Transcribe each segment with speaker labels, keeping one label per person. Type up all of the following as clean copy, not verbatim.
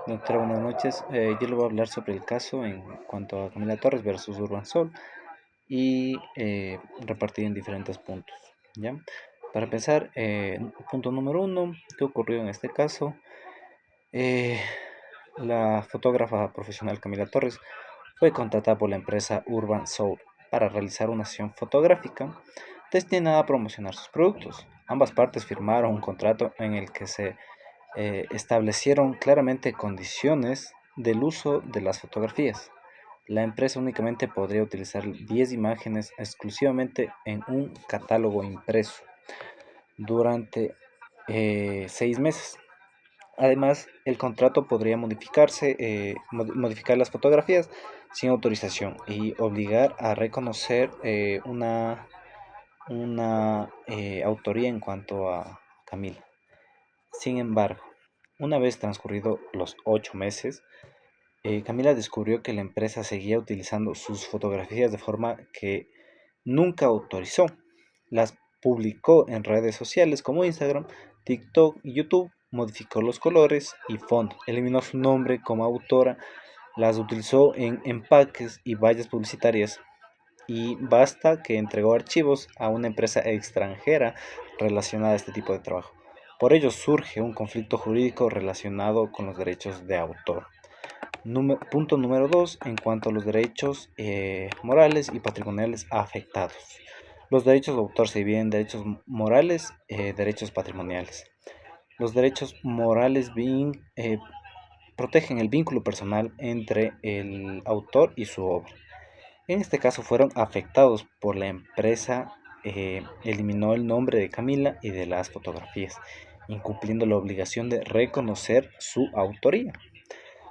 Speaker 1: Doctora, buenas noches. Yo le voy a hablar sobre el caso en cuanto a Camila Torres versus Urban Sol y repartido en diferentes puntos. ¿Ya? Para empezar, punto número uno, ¿qué ocurrió en este caso? Eh, la fotógrafa profesional Camila Torres fue contratada por la empresa Urban Soul para realizar una sesión fotográfica destinada a promocionar sus productos. Ambas partes firmaron un contrato en el que se establecieron claramente condiciones del uso de las fotografías. La empresa únicamente podría utilizar 10 imágenes exclusivamente en un catálogo impreso durante 6 meses. Además, el contrato podría modificar las fotografías sin autorización y obligar a reconocer una autoría en cuanto a Camila. Sin embargo, una vez transcurridos los 8 meses, Camila descubrió que la empresa seguía utilizando sus fotografías de forma que nunca autorizó. Las publicó en redes sociales como Instagram, TikTok y YouTube, modificó los colores y fondos, eliminó su nombre como autora, las utilizó en empaques y vallas publicitarias y basta que entregó archivos a una empresa extranjera relacionada a este tipo de trabajo. Por ello surge un conflicto jurídico relacionado con los derechos de autor. Punto número 2, en cuanto a los derechos morales y patrimoniales afectados. Los derechos de autor se dividen en derechos morales y derechos patrimoniales. Los derechos morales protegen el vínculo personal entre el autor y su obra. En este caso fueron afectados por la empresa, eliminó el nombre de Camila y de las fotografías, incumpliendo la obligación de reconocer su autoría.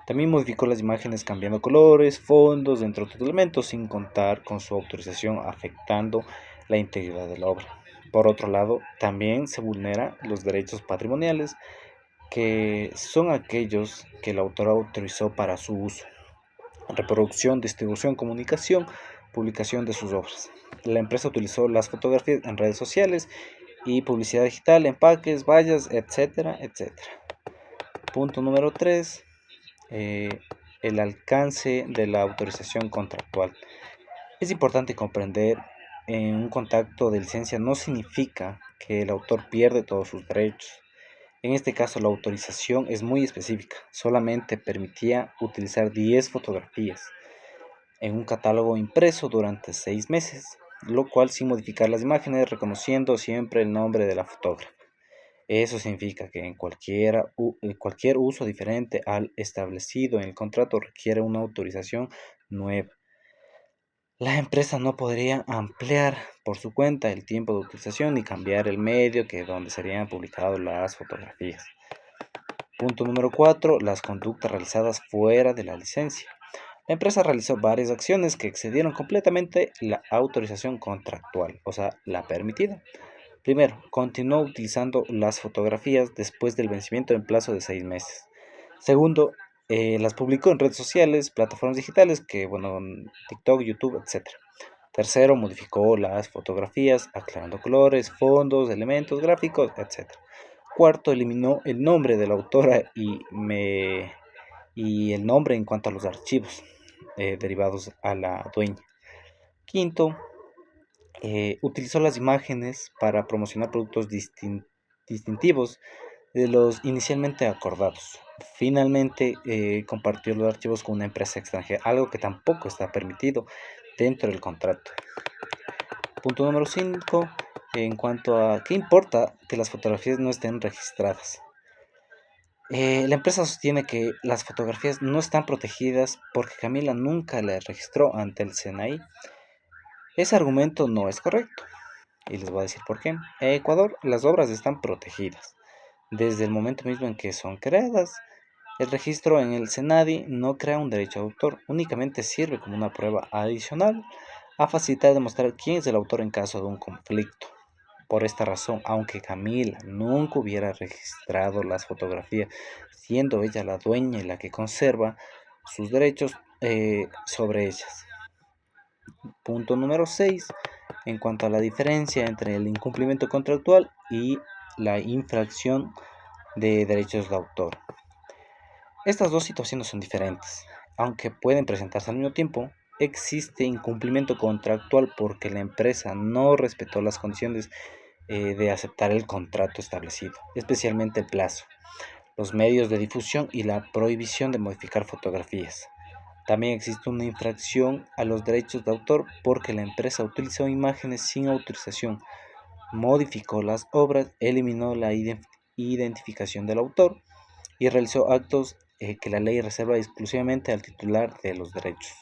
Speaker 1: También modificó las imágenes cambiando colores, fondos, entre otros elementos, sin contar con su autorización, afectando la integridad de la obra. Por otro lado, también se vulnera los derechos patrimoniales, que son aquellos que el autor autorizó para su uso, reproducción, distribución, comunicación, publicación de sus obras. La empresa utilizó las fotografías en redes sociales y publicidad digital, empaques, vallas, etcétera, etcétera. Punto número 3. El alcance de la autorización contractual. Es importante comprender en un contacto de licencia no significa que el autor pierde todos sus derechos. En este caso la autorización es muy específica, solamente permitía utilizar 10 fotografías en un catálogo impreso durante 6 meses, lo cual sin modificar las imágenes, reconociendo siempre el nombre de la fotógrafa. Eso significa que en cualquier uso diferente al establecido en el contrato requiere una autorización nueva. La empresa no podría ampliar por su cuenta el tiempo de utilización ni cambiar el medio donde serían publicadas las fotografías. Punto número 4. Las conductas realizadas fuera de la licencia. La empresa realizó varias acciones que excedieron completamente la autorización contractual, o sea, la permitida. Primero, continuó utilizando las fotografías después del vencimiento en plazo de 6 meses. Segundo, las publicó en redes sociales, plataformas digitales, TikTok, YouTube, etc. Tercero, modificó las fotografías, aclarando colores, fondos, elementos gráficos, etc. Cuarto, eliminó el nombre de la autora y el nombre en cuanto a los archivos derivados a la dueña. Quinto, utilizó las imágenes para promocionar productos distintivos de los inicialmente acordados. Finalmente, compartió los archivos con una empresa extranjera, algo que tampoco está permitido dentro del contrato. Punto número 5. En cuanto a qué importa que las fotografías no estén registradas. La empresa sostiene que las fotografías no están protegidas porque Camila nunca las registró ante el SENAI. Ese argumento no es correcto y les voy a decir por qué. En Ecuador las obras están protegidas desde el momento mismo en que son creadas. El registro en el SENADI no crea un derecho de autor, únicamente sirve como una prueba adicional a facilitar demostrar quién es el autor en caso de un conflicto. Por esta razón, aunque Camila nunca hubiera registrado las fotografías, siendo ella la dueña y la que conserva sus derechos sobre ellas. Punto número 6. En cuanto a la diferencia entre el incumplimiento contractual y la infracción de derechos de autor. Estas dos situaciones son diferentes. Aunque pueden presentarse al mismo tiempo, existe incumplimiento contractual porque la empresa no respetó las condiciones de aceptar el contrato establecido, especialmente el plazo, los medios de difusión y la prohibición de modificar fotografías. También existe una infracción a los derechos de autor porque la empresa utilizó imágenes sin autorización, modificó las obras, eliminó la identificación del autor y realizó actos que la ley reserva exclusivamente al titular de los derechos.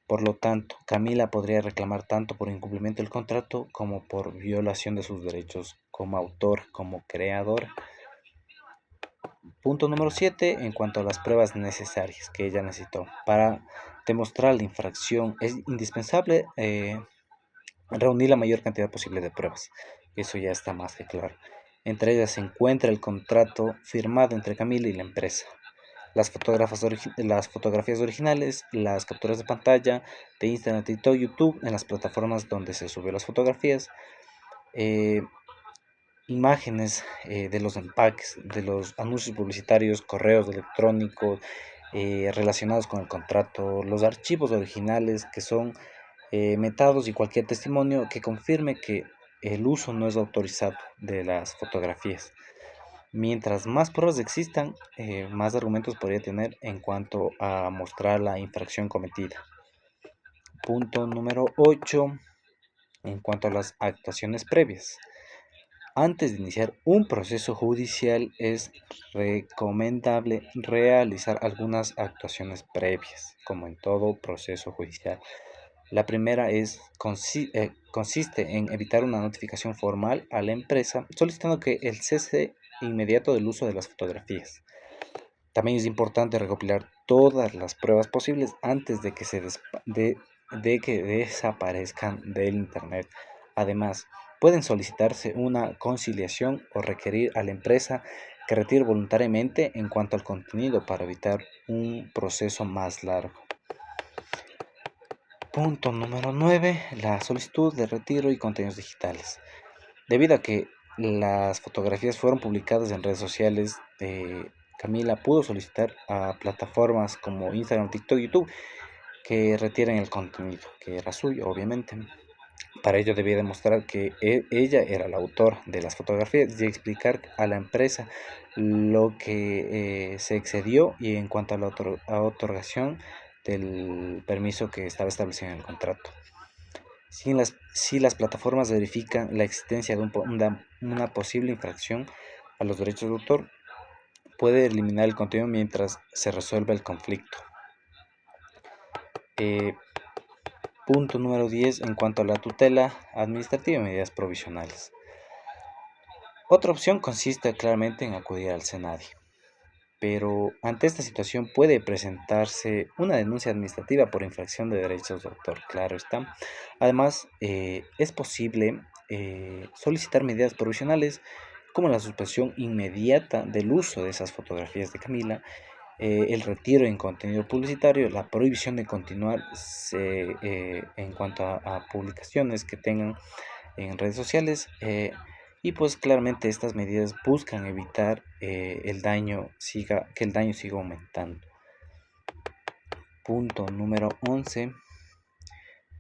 Speaker 1: Por lo tanto, Camila podría reclamar tanto por incumplimiento del contrato como por violación de sus derechos como autor, como creador. Punto número 7. En cuanto a las pruebas necesarias que ella necesitó para demostrar la infracción, es indispensable reunir la mayor cantidad posible de pruebas. Eso ya está más que claro. Entre ellas se encuentra el contrato firmado entre Camila y la empresa, las fotografías originales, las capturas de pantalla de Instagram, TikTok, YouTube, en las plataformas donde se subió las fotografías, eh, imágenes de los empaques, de los anuncios publicitarios, correos electrónicos relacionados con el contrato, los archivos originales que son metados y cualquier testimonio que confirme que el uso no es autorizado de las fotografías. Mientras más pruebas existan, más argumentos podría tener en cuanto a mostrar la infracción cometida. Punto número 8. En cuanto a las actuaciones previas. Antes de iniciar un proceso judicial es recomendable realizar algunas actuaciones previas, como en todo proceso judicial. La primera consiste en evitar una notificación formal a la empresa solicitando que el cese inmediato del uso de las fotografías. También es importante recopilar todas las pruebas posibles antes de que, de que desaparezcan del Internet. Además, pueden solicitarse una conciliación o requerir a la empresa que retire voluntariamente en cuanto al contenido para evitar un proceso más largo. Punto número 9. La solicitud de retiro y contenidos digitales. Debido a que las fotografías fueron publicadas en redes sociales, Camila pudo solicitar a plataformas como Instagram, TikTok, YouTube que retiren el contenido, que era suyo, obviamente. Para ello debía demostrar que ella era la autora de las fotografías y explicar a la empresa lo que se excedió y en cuanto a la otorgación del permiso que estaba establecido en el contrato. Si las plataformas verifican la existencia de una posible infracción a los derechos de autor, puede eliminar el contenido mientras se resuelve el conflicto. Punto número 10. En cuanto a la tutela administrativa y medidas provisionales. Otra opción consiste claramente en acudir al SENADI, pero ante esta situación puede presentarse una denuncia administrativa por infracción de derechos de autor, claro está. Además, es posible solicitar medidas provisionales como la suspensión inmediata del uso de esas fotografías de Camila, el retiro en contenido publicitario, la prohibición de continuar en cuanto a publicaciones que tengan en redes sociales. Y pues claramente estas medidas buscan evitar que el daño siga aumentando. Punto número 11.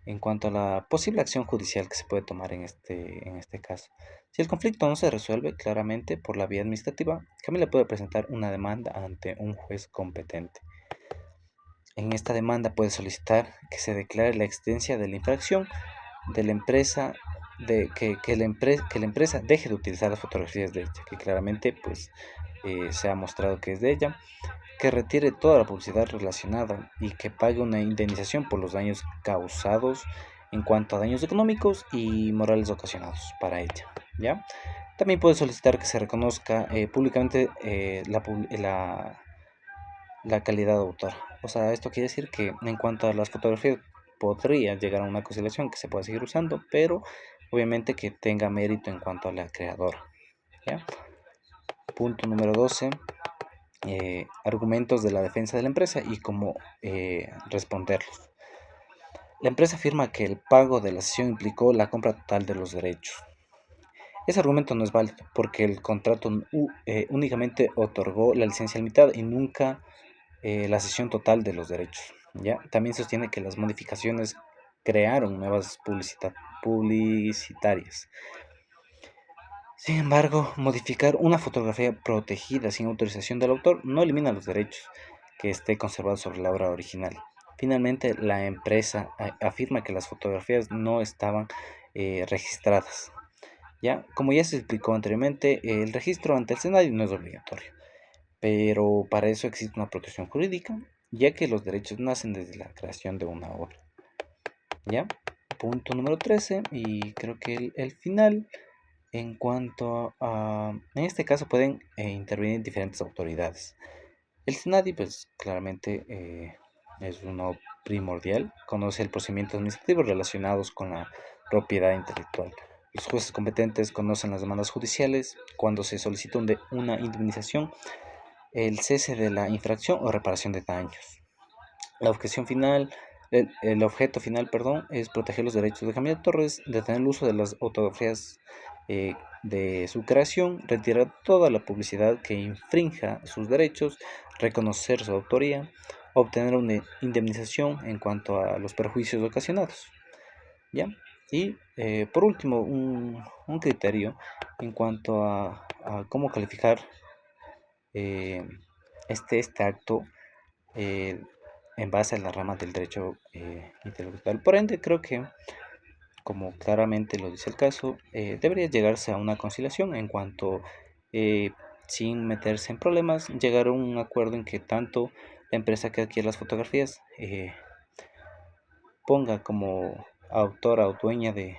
Speaker 1: En cuanto a la posible acción judicial que se puede tomar en este caso. Si el conflicto no se resuelve claramente por la vía administrativa, Camila puede presentar una demanda ante un juez competente. En esta demanda puede solicitar que se declare la existencia de la infracción de la empresa, que la empresa deje de utilizar las fotografías de ella, que claramente pues se ha mostrado que es de ella, que retire toda la publicidad relacionada y que pague una indemnización por los daños causados en cuanto a daños económicos y morales ocasionados para ella, ¿ya? También puede solicitar que se reconozca públicamente la calidad de autor. O sea, esto quiere decir que en cuanto a las fotografías podría llegar a una conciliación que se pueda seguir usando, pero obviamente que tenga mérito en cuanto a la creadora, ¿ya? Punto número 12. Argumentos de la defensa de la empresa y cómo responderlos. La empresa afirma que el pago de la sesión implicó la compra total de los derechos. Ese argumento no es válido porque el contrato únicamente otorgó la licencia limitada y nunca la cesión total de los derechos. ¿Ya? También sostiene que las modificaciones crearon nuevas publicitarias. Sin embargo, modificar una fotografía protegida sin autorización del autor no elimina los derechos que esté conservado sobre la obra original. Finalmente, la empresa afirma que las fotografías no estaban registradas. ¿Ya? Como ya se explicó anteriormente, el registro ante el SENADI no es obligatorio, pero para eso existe una protección jurídica, ya que los derechos nacen desde la creación de una obra. ¿Ya? Punto número 13, y creo que el final. En cuanto a, en este caso pueden intervenir diferentes autoridades. El SENADI, pues claramente es uno primordial, conoce el procedimiento administrativo relacionados con la propiedad intelectual. Los jueces competentes conocen las demandas judiciales cuando se solicita una indemnización, el cese de la infracción o reparación de daños. La objeción final, el objeto final, perdón, es proteger los derechos de Camila Torres, detener el uso de las fotografías de su creación, retirar toda la publicidad que infrinja sus derechos, reconocer su autoría, obtener una indemnización en cuanto a los perjuicios ocasionados. ¿Ya? Y por último, un criterio en cuanto a cómo calificar eh, este acto eh, en base a la rama del derecho intelectual. Por ende, creo que, como claramente lo dice el caso, debería llegarse a una conciliación en cuanto, eh, sin meterse en problemas, llegar a un acuerdo en que tanto la empresa que adquiere las fotografías ponga como autora o dueña de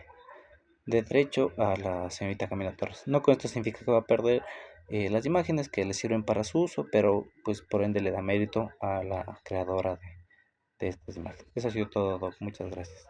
Speaker 1: derecho a la señorita Camila Torres. No con esto significa que va a perder las imágenes que le sirven para su uso, pero pues por ende le da mérito a la creadora de estas imágenes. Eso ha sido todo, Doc. Muchas gracias.